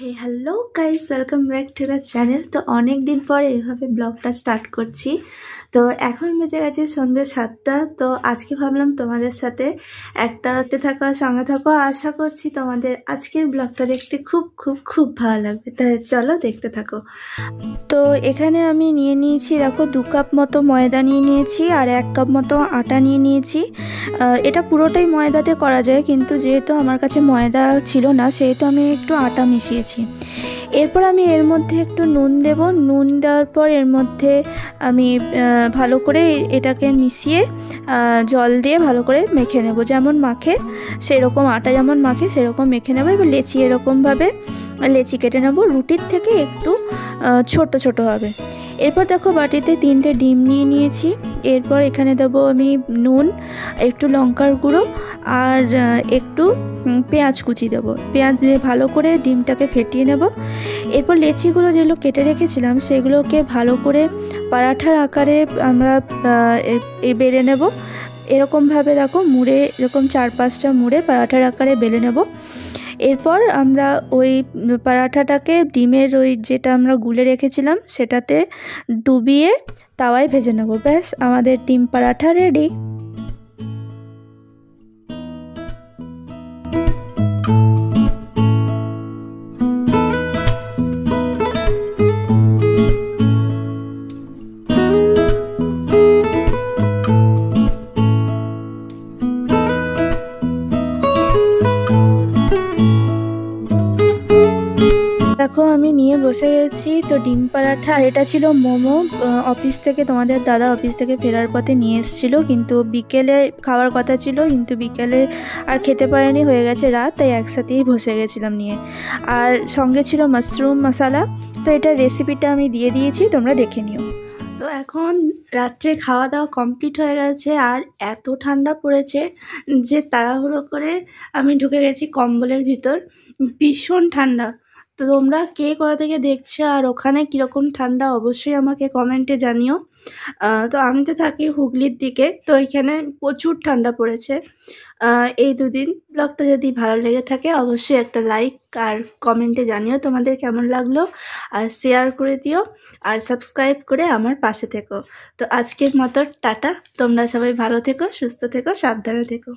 Hey hello guys, welcome back to the channel. তো অনেক দিন পরে এভাবে ব্লগটা স্টার্ট করছি। তো এখন বেজে গেছে সন্ধ্যে 7টা। তো আজকে ভাবলাম তোমাদের সাথে একটা সঙ্গে থাকো। আশা করছি তোমাদের আজকের ব্লগটা দেখতে খুব খুব খুব ভালো লাগবে। তাহলে চলো দেখতে থাকো। তো এখানে আমি নিয়ে নিয়েছি, দেখো 2 কাপ মতো ময়দা নিয়ে নিয়েছি আর 1 কাপ মতো আটা নিয়ে নিয়েছি। এটা পুরোটাই ময়দাতে করা যায়, কিন্তু যেহেতু আমার কাছে ময়দা ছিল না সেহেতু আমি একটু আটা মিশিয়েছি। এরপর আমি এর মধ্যে একটু নুন দেব। নুন দেওয়ার পর এর মধ্যে আমি ভালো করে এটাকে মিশিয়ে জল দিয়ে ভালো করে মেখে নেব। যেমন মাখে সেরকম, আটা যেমন মাখে সেরকম মেখে নেব। এবার লেচি এরকমভাবে লেচি কেটে নেব, রুটির থেকে একটু ছোট ছোট হবে। এরপর দেখো বাটিতে 3টে ডিম নিয়ে নিয়েছি। এরপর এখানে দেবো আমি নুন, একটু লঙ্কার গুঁড়ো আর একটু পেঁয়াজ কুচি দেবো। পেঁয়াজ দিয়ে ভালো করে ডিমটাকে ফেটিয়ে নেব। এরপর লেচিগুলো যেগুলো কেটে রেখেছিলাম সেগুলোকে ভালো করে পরাঠার আকারে আমরা বেলে নেব। এরকমভাবে দেখো মুড়ে, এরকম 4-5টা মুড়ে পরাঠার আকারে বেলে নেব। এরপর আমরা ওই পরাঠাটাকে ডিমের ওই যেটা আমরা গুলে রেখেছিলাম সেটাতে ডুবিয়ে তাওয়ায় ভেজে নেব। ব্যাস, আমাদের ডিম পরাঠা রেডি। দেখো আমি নিয়ে বসে গেছি। তো ডিম পরাঠা আর এটা ছিল মোমো। অফিস থেকে, তোমাদের দাদা অফিস থেকে ফেরার পথে নিয়ে এসেছিলো, কিন্তু বিকেলে খাওয়ার কথা ছিল, কিন্তু বিকেলে আর খেতে পারেনি, হয়ে গেছে রাত, তাই একসাথেই বসে গেছিলাম নিয়ে। আর সঙ্গে ছিল মাশরুম মশলা। তো এটার রেসিপিটা আমি দিয়ে দিয়েছি, তোমরা দেখে নিও। তো এখন রাত্রে খাওয়া দাওয়া কমপ্লিট হয়ে গেছে আর এত ঠান্ডা পড়েছে যে তাড়াহুড়ো করে আমি ঢুকে গেছি কম্বলের ভিতর। ভীষণ ঠান্ডা। তো তোমরা কে কোথা থেকে দেখছো আর ওখানে কীরকম ঠান্ডা অবশ্যই আমাকে কমেন্টে জানিও। তো আমি তো থাকি হুগলির দিকে, তো এখানে প্রচুর ঠান্ডা পড়েছে এই দুদিন। ব্লগটা যদি ভালো লেগে থাকে অবশ্যই একটা লাইক আর কমেন্টে জানিও তোমাদের কেমন লাগলো, আর শেয়ার করে দিও আর সাবস্ক্রাইব করে আমার পাশে থেকো। তো আজকের মতো টাটা। তোমরা সবাই ভালো থেকো, সুস্থ থেকো, সাবধানে থেকো।